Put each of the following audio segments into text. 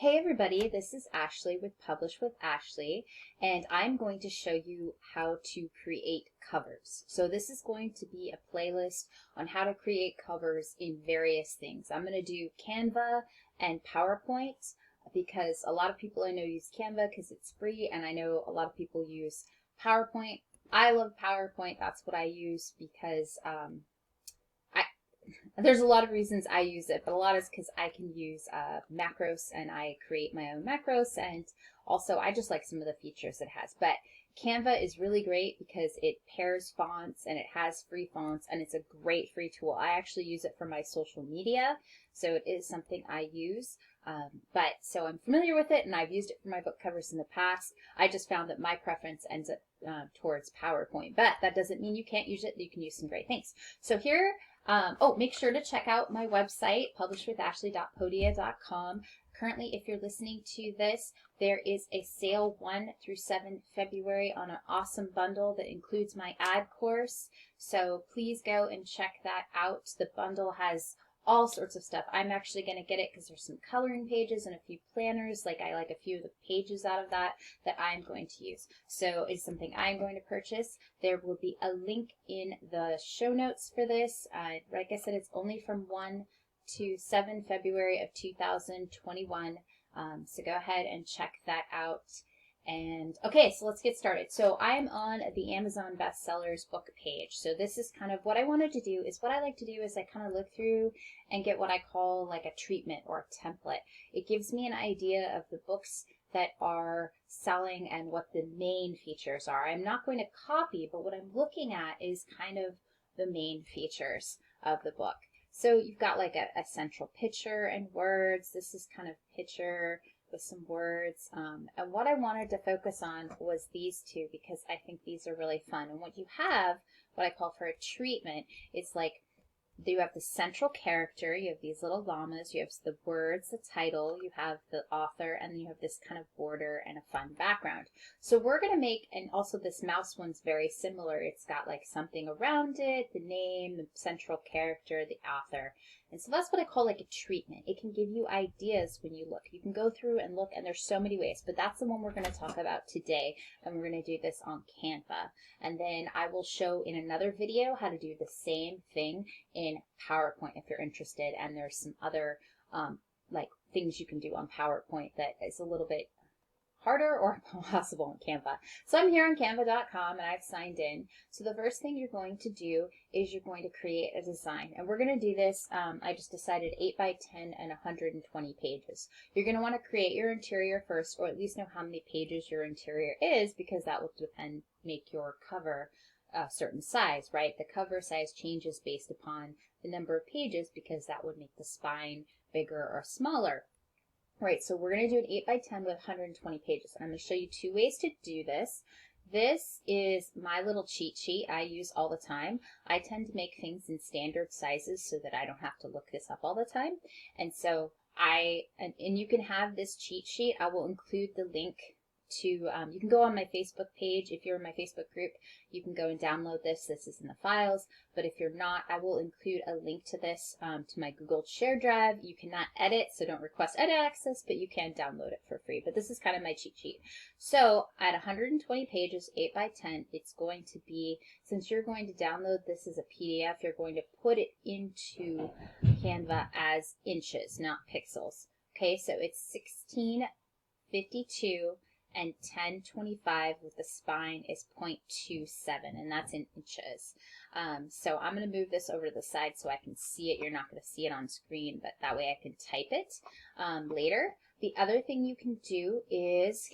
Hey everybody, this is Ashley with Publish with Ashley, and I'm going to show you how to create covers. So this is going to be a playlist on how to create covers in various things. I'm going to do Canva and PowerPoint because a lot of people I know use Canva because it's free, and I know a lot of people use PowerPoint. I love PowerPoint. That's what I use because there's a lot of reasons I use it, but a lot is because I can use macros and I create my own macros, and also I just like some of the features it has. But Canva is really great because it pairs fonts and it has free fonts, and it's a great free tool. I actually use it for my social media, so it is something I use. So I'm familiar with it, and I've used it for my book covers in the past. I just found that my preference ends up towards PowerPoint, but that doesn't mean you can't use it. You can use some great things. So here, make sure to check out my website, publishwithashley.podia.com. Currently, if you're listening to this, there is a sale 1 through 7 February on an awesome bundle that includes my ad course. So please go and check that out. The bundle has all sorts of stuff. I'm actually going to get it because there's some coloring pages and a few planners. I like a few of the pages out of that I'm going to use. So it's something I'm going to purchase. There will be a link in the show notes for this. Like I said, it's only from 1 to 7 February of 2021. So go ahead and check that out. And okay, so let's get started. So I'm on the Amazon bestsellers book page. So this is kind of what I wanted to do. Is what I like to do is I kind of look through and get what I call like a treatment or a template. It gives me an idea of the books that are selling and what the main features are. I'm not going to copy, but what I'm looking at is kind of the main features of the book. So you've got like a central picture and words. This is kind of picture with some words. And what I wanted to focus on was these two because I think these are really fun. And what you have, what I call for a treatment, is like you have the central character, you have these little llamas, you have the words, the title, you have the author, and then you have this kind of border and a fun background. So we're going to make, and also this mouse one's very similar. It's got like something around it, the name, the central character, the author. And so that's what I call like a treatment. It can give you ideas when you look. You can go through and look, and there's so many ways, but that's the one we're going to talk about today, and we're going to do this on Canva. And then I will show in another video how to do the same thing in PowerPoint if you're interested, and there's some other like things you can do on PowerPoint that is a little bit harder or possible in Canva. So I'm here on canva.com and I've signed in. So the first thing you're going to do is you're going to create a design, and we're going to do this, I just decided 8 by 10 and 120 pages. You're going to want to create your interior first, or at least know how many pages your interior is, because that will make your cover a certain size, right? The cover size changes based upon the number of pages because that would make the spine bigger or smaller. Right, so we're going to do an 8 by 10 with 120 pages. And I'm going to show you two ways to do this. This is my little cheat sheet I use all the time. I tend to make things in standard sizes so that I don't have to look this up all the time. And so and you can have this cheat sheet. I will include the link to, you can go on my Facebook page. If you're in my Facebook group, you can go and download this. This is in the files. But if you're not, I will include a link to this to my Google Share Drive. You cannot edit, so don't request edit access, but you can download it for free. But this is kind of my cheat sheet. So at 120 pages, 8 by 10, it's going to be, since you're going to download this as a PDF, you're going to put it into Canva as inches, not pixels. Okay, so it's 1652 and 1025 with the spine is 0.27, and that's in inches. So I'm going to move this over to the side so I can see it. You're not going to see it on screen, but that way I can type it later. The other thing you can do is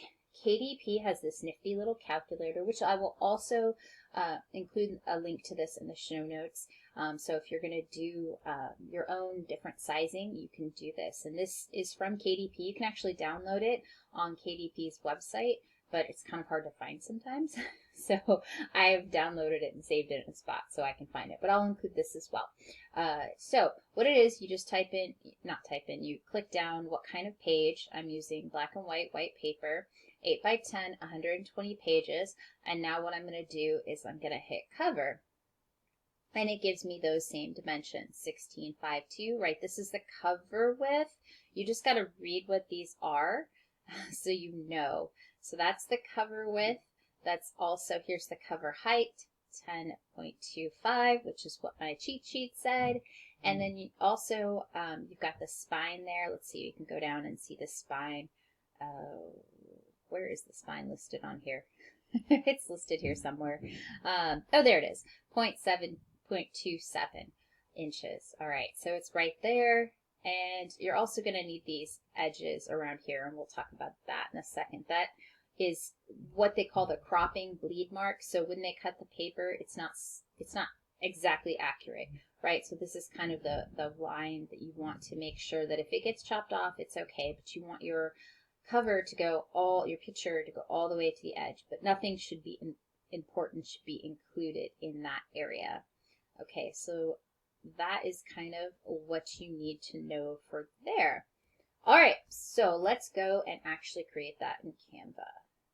KDP has this nifty little calculator, which I will also include a link to this in the show notes. So if you're going to do your own different sizing, you can do this. And this is from KDP. You can actually download it on KDP's website, but it's kind of hard to find sometimes. So I've downloaded it and saved it in a spot so I can find it, but I'll include this as well. So what it is, you just you click down what kind of page. I'm using black and white paper, 8 by 10, 120 pages. And now what I'm going to do is I'm going to hit cover. And it gives me those same dimensions, 16:5:2, right? This is the cover width. You just got to read what these are so you know. So that's the cover width. That's also, here's the cover height, 10.25, which is what my cheat sheet said. And then you also, you've got the spine there. Let's see, you can go down and see the spine. Where is the spine listed on here? It's listed here somewhere. Oh, there it is, 0.27 inches. All right, so it's right there. And you're also going to need these edges around here, and we'll talk about that in a second. That is what they call the cropping bleed mark. So when they cut the paper, it's not exactly accurate, right? So this is kind of the line that you want to make sure that if it gets chopped off, it's okay, but you want your cover to go your picture to go all the way to the edge, but nothing should be important should be included in that area. Okay, so that is kind of what you need to know for there. All right, so let's go and actually create that in Canva.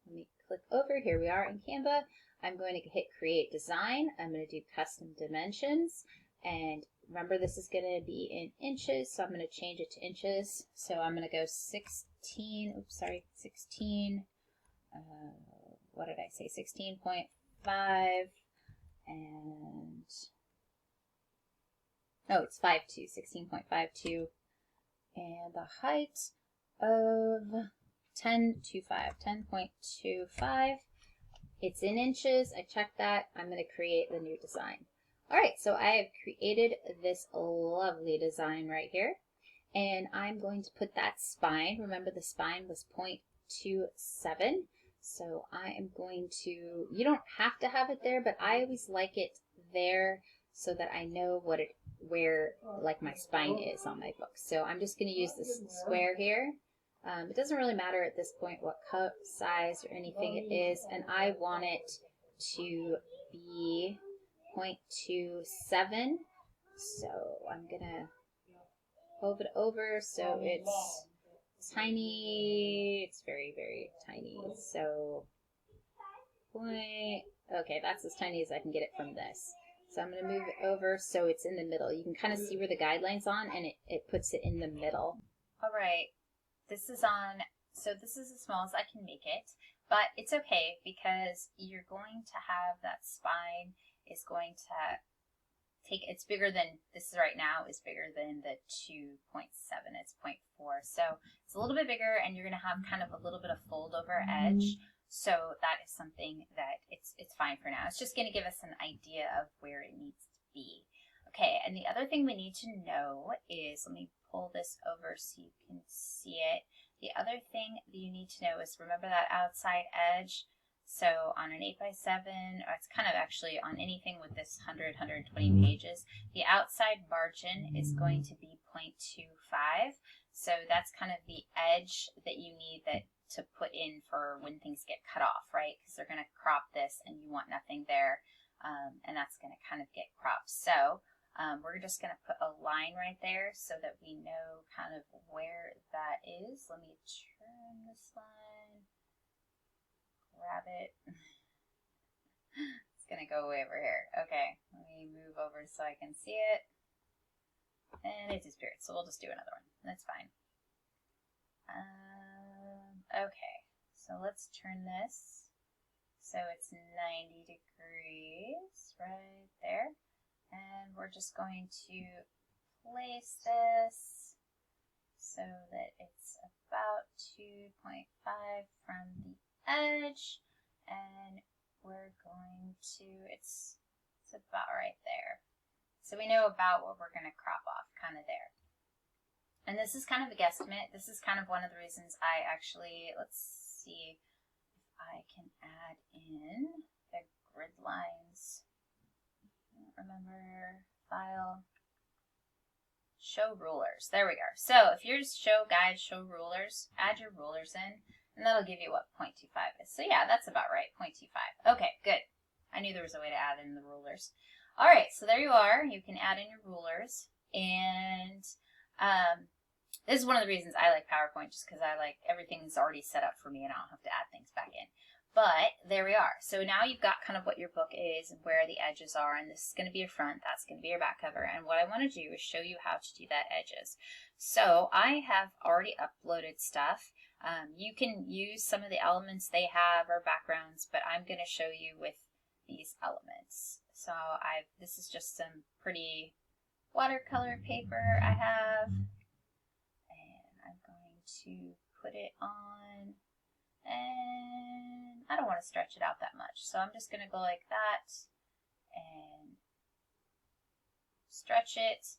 Let me click over. Here we are in Canva. I'm going to hit create design. I'm going to do custom dimensions. And remember, this is going to be in inches, so I'm going to change it to inches. So I'm going to go 16, what did I say, 16.5, and, oh, it's 5.2, 16.52, and the height of 10.25. It's in inches. I checked that. I'm going to create the new design. All right, so I have created this lovely design right here, and I'm going to put that spine. Remember, the spine was 0.27, so I am going to, you don't have to have it there, but I always like it there so that I know where like my spine is on my book. So I'm just going to use this square here. It doesn't really matter at this point what cup size or anything it is, and I want it to be 0.27. So I'm gonna move it over so it's tiny. It's very, very tiny. So okay, that's as tiny as I can get it from this. So I'm gonna move it over so it's in the middle. You can kind of see where the guideline's on, and it puts it in the middle. All right, this is on, so this is as small as I can make it, but it's okay because you're going to have that spine is going to take, it's bigger than, this right now is bigger than the 2.7, it's 0.4. So it's a little bit bigger, and you're gonna have kind of a little bit of fold over edge. So that is something that it's fine for now. It's just gonna give us an idea of where it needs to be. Okay, and the other thing we need to know is, let me pull this over so you can see it. The other thing that you need to know is, remember that outside edge? So on an 8x7, or it's kind of actually on anything with this 120 pages, the outside margin is going to be 0.25. So that's kind of the edge that you need to put in for when things get cut off, right? Because they're going to crop this and you want nothing there, and that's going to kind of get cropped. So we're just going to put a line right there so that we know kind of where that is. Let me turn this line. Grab it. It's gonna go way over here. Okay, let me move over so I can see it. And it disappeared, so we'll just do another one. That's fine. Okay, so let's turn this so it's 90 degrees right there. And we're just going to place this so that it's about 2.5 from the edge, and we're going to, it's about right there. So we know about what we're going to crop off, kind of there. And this is kind of a guesstimate. This is kind of one of the reasons I actually, let's see if I can add in the grid lines. I don't remember, file, show rulers. There we go. So if you're just show guide, show rulers, add your rulers in, and that'll give you what 0.25 is. So yeah, that's about right, 0.25. Okay, good. I knew there was a way to add in the rulers. All right, so there you are. You can add in your rulers. And this is one of the reasons I like PowerPoint, just because I like everything's already set up for me and I don't have to add things back in. But there we are. So now you've got kind of what your book is and where the edges are, and this is going to be your front, that's going to be your back cover. And what I want to do is show you how to do that edges. So I have already uploaded stuff. You can use some of the elements they have or backgrounds, but I'm going to show you with these elements. So this is just some pretty watercolor paper I have, and I'm going to put it on, and I don't want to stretch it out that much, so I'm just going to go like that and stretch it,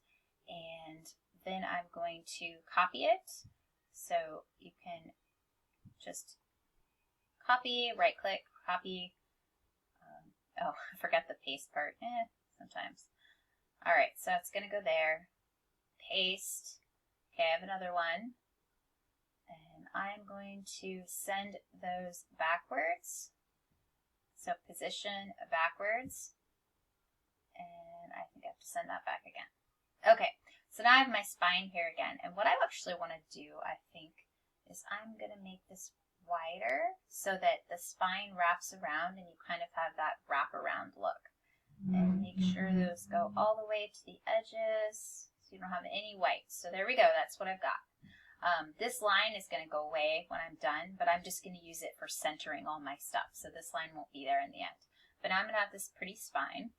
and then I'm going to copy it. So you can just copy, right click, copy. Oh, I forgot the paste part. Sometimes. Alright, so it's going to go there. Paste. Okay, I have another one. And I'm going to send those backwards. So position backwards. And I think I have to send that back again. Okay, so now I have my spine here again. And what I actually want to do, I think, is I'm going to make this wider so that the spine wraps around and you kind of have that wraparound look. And make sure those go all the way to the edges so you don't have any white. So there we go, that's what I've got. This line is going to go away when I'm done, but I'm just going to use it for centering all my stuff. So this line won't be there in the end. But now I'm going to have this pretty spine.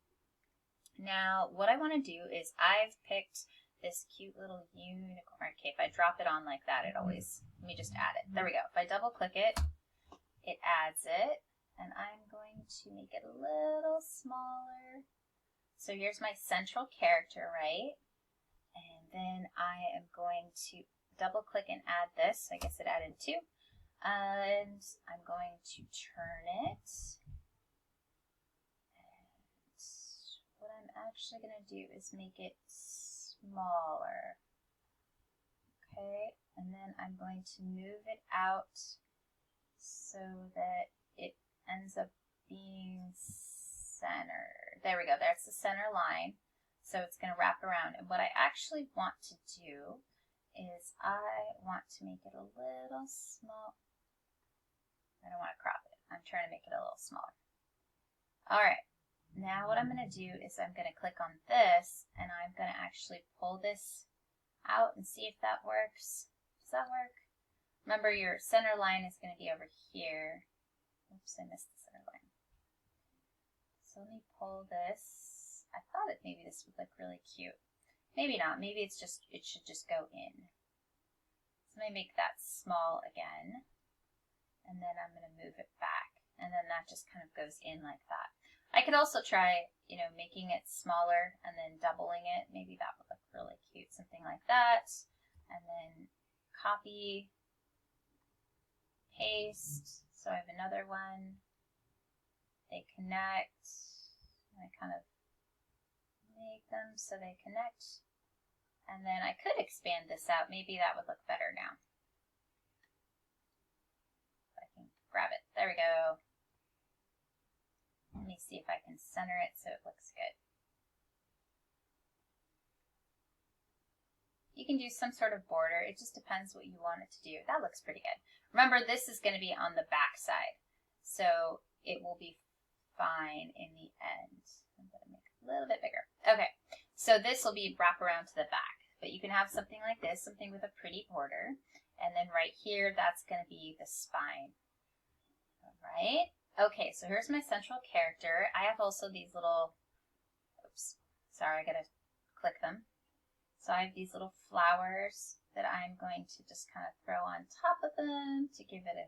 Now what I want to do is I've picked this cute little unicorn. Okay, if I drop it on like that, it always, let me just add it. There we go. If I double click it, it adds it. And I'm going to make it a little smaller. So here's my central character, right? And then I am going to double click and add this. I guess it added two. And I'm going to turn it. And what I'm actually going to do is make it smaller. Okay, and then I'm going to move it out so that it ends up being centered. There we go, that's the center line. So it's going to wrap around. And what I actually want to do is I want to make it a little small. I don't want to crop it. I'm trying to make it a little smaller. Alright, now what I'm going to do is I'm going to click on this and I'm going to actually pull this out and see if that works. Does that work? Remember, your center line is going to be over here. Oops, I missed the center line. So let me pull this. I thought that maybe this would look really cute. Maybe not. Maybe it should just go in. So let me make that small again. And then I'm going to move it back. And then that just kind of goes in like that. I could also try, making it smaller and then doubling it. Maybe that would look really cute. Something like that. And then copy, paste. So I have another one. They connect. And I kind of make them so they connect. And then I could expand this out. Maybe that would look better now. I can grab it. There we go. Let me see if I can center it so it looks good. You can do some sort of border. It just depends what you want it to do. That looks pretty good. Remember, this is going to be on the back side, so it will be fine in the end. I'm going to make it a little bit bigger. Okay, so this will be wrap around to the back, but you can have something like this, something with a pretty border, and then right here, that's going to be the spine. All right. Okay, so here's my central character. I have also these little, oops, sorry, I gotta click them. So I have these little flowers that I'm going to just kind of throw on top of them to give it a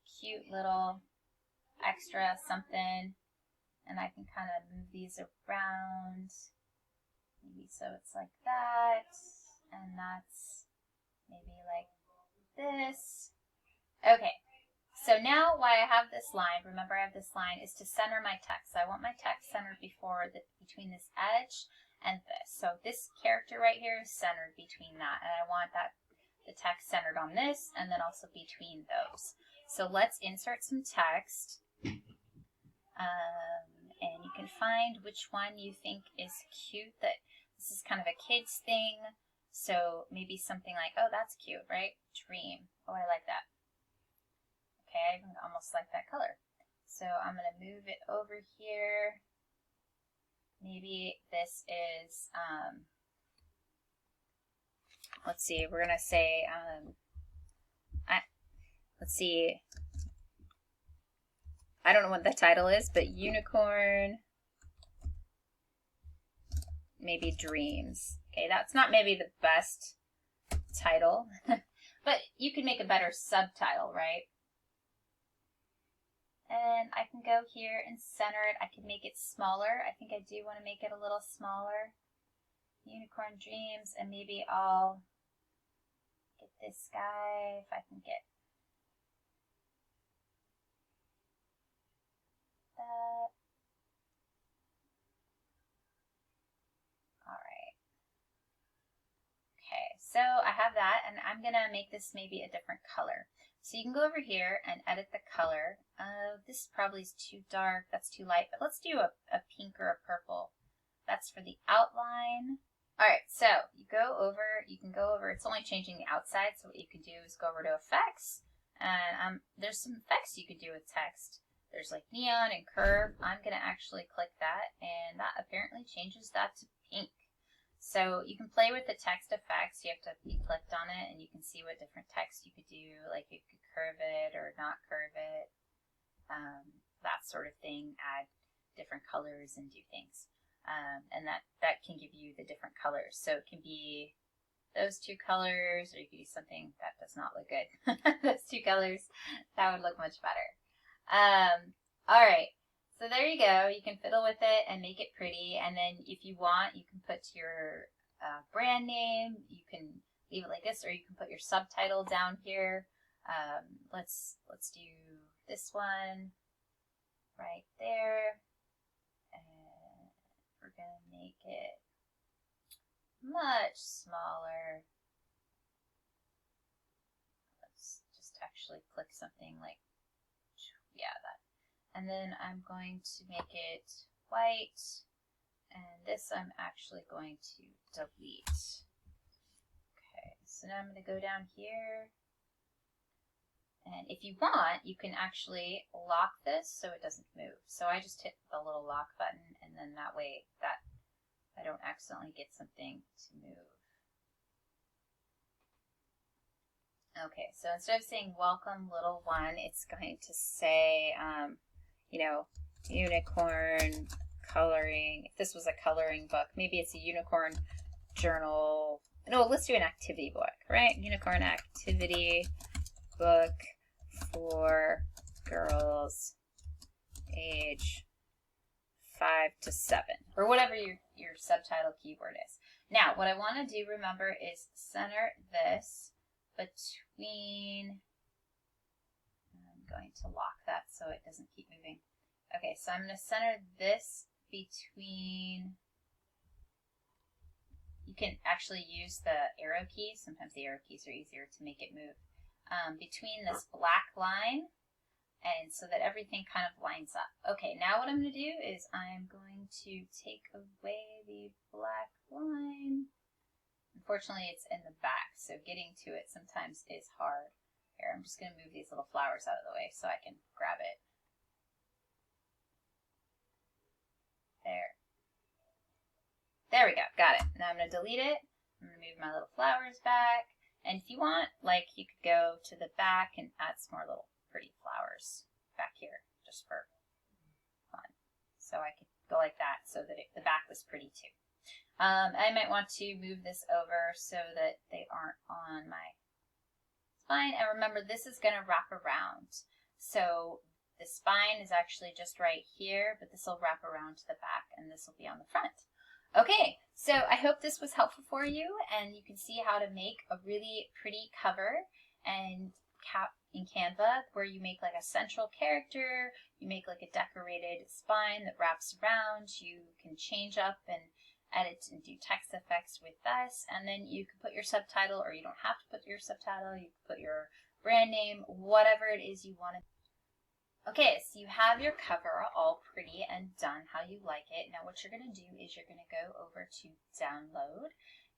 cute little extra something. And I can kind of move these around, maybe so it's like that, and that's maybe like this. Okay. So now why I have this line, remember I have this line, is to center my text. So I want my text centered between this edge and this. So this character right here is centered between that. And I want the text centered on this and then also between those. So let's insert some text. And you can find which one you think is cute. That this is kind of a kid's thing. So maybe something like, oh, that's cute, right? Dream. Oh, I like that. Okay, I almost like that color. So I'm going to move it over here. Maybe this is, let's see, we're going to say, let's see, I don't know what the title is, but Unicorn, maybe Dreams. Okay, that's not maybe the best title, but you can make a better subtitle, right? And I can go here and center it. I can make it smaller. I think I do want to make it a little smaller. Unicorn Dreams, and maybe I'll get this guy, if I can get that. Alright. Okay, so I have that, and I'm going to make this maybe a different color. So you can go over here and edit the color. This probably is too dark, that's too light, but let's do a pink or a purple. That's for the outline. Alright, so you can go over, it's only changing the outside, so what you can do is go over to effects, and there's some effects you could do with text. There's like neon and curve. I'm going to actually click that, and that apparently changes that to pink. So you can play with the text effects. You have to be clicked on it, and you can see what different text you could do, like you could curve it or not curve it, that sort of thing, add different colors and do things. And that can give you the different colors. So it can be those two colors, or you could use something that does not look good. Those two colors, that would look much better. Alright, so there you go. You can fiddle with it and make it pretty, and then if you want, you can put your brand name. You can leave it like this, or you can put your subtitle down here. Let's do this one right there, and we're gonna make it much smaller. Let's just actually click something like, yeah, that. And then I'm going to make it white, and this I'm actually going to delete. Okay, so now I'm going to go down here, and if you want, you can actually lock this so it doesn't move. So I just hit the little lock button, and then that way that I don't accidentally get something to move. Okay, so instead of saying welcome little one, it's going to say, you know, unicorn coloring. If this was a coloring book, maybe it's a unicorn journal. No, let's do an activity book, right? Unicorn activity book for girls age 5 to 7, or whatever your subtitle keyword is. Now, what I want to do, remember, is center this between, I'm going to lock that so it doesn't keep moving. Okay, so I'm going to center this between, you can actually use the arrow keys. Sometimes the arrow keys are easier to make it move. Between this black line, and so that everything kind of lines up. Okay, now what I'm going to do is I'm going to take away the black line. Unfortunately, it's in the back, so getting to it sometimes is hard. Here, I'm just going to move these little flowers out of the way so I can grab it. There. There we go, got it. Now I'm going to delete it. I'm going to move my little flowers back. And if you want, like, you could go to the back and add some more little pretty flowers back here, just for fun. So I could go like that so that the back was pretty too. I might want to move this over so that they aren't on my spine. And remember, this is going to wrap around. So the spine is actually just right here, but this will wrap around to the back, and this will be on the front. Okay, so I hope this was helpful for you, and you can see how to make a really pretty cover and in Canva, where you make like a central character, you make like a decorated spine that wraps around, you can change up and edit and do text effects with this, and then you can put your subtitle, or you don't have to put your subtitle, you can put your brand name, whatever it is you want to. Okay, so you have your cover all pretty and done how you like it. Now what you're going to do is you're going to go over to download,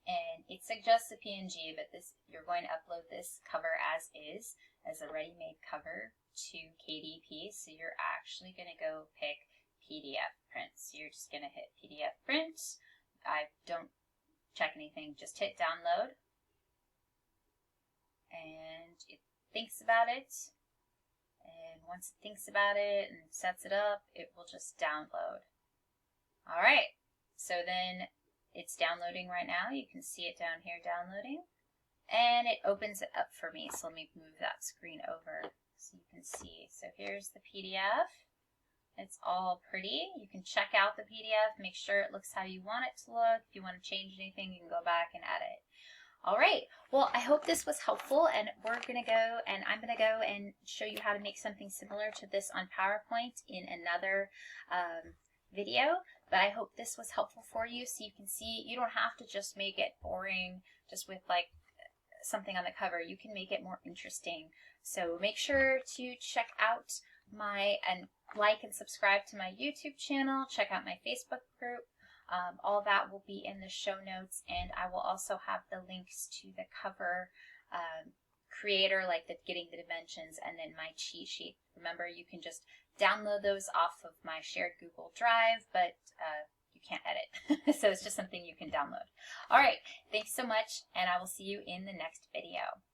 and it suggests a PNG, but you're going to upload this cover as is, as a ready-made cover to KDP. So you're actually going to go pick PDF print. So you're just going to hit PDF print. I don't check anything, just hit download. And it thinks about it. And once it thinks about it and sets it up, it will just download. All right, so then it's downloading right now. You can see it down here downloading. And it opens it up for me. So let me move that screen over so you can see. So here's the PDF. It's all pretty. You can check out the PDF, make sure it looks how you want it to look. If you want to change anything, you can go back and edit. All right, well, I hope this was helpful, and I'm going to go and show you how to make something similar to this on PowerPoint in another video. But I hope this was helpful for you, so you can see you don't have to just make it boring just with like something on the cover. You can make it more interesting. So make sure to check out and like and subscribe to my YouTube channel. Check out my Facebook group. All that will be in the show notes, and I will also have the links to the cover creator, like getting the dimensions, and then my cheat sheet. Remember, you can just download those off of my shared Google Drive, but you can't edit. So it's just something you can download. All right, thanks so much, and I will see you in the next video.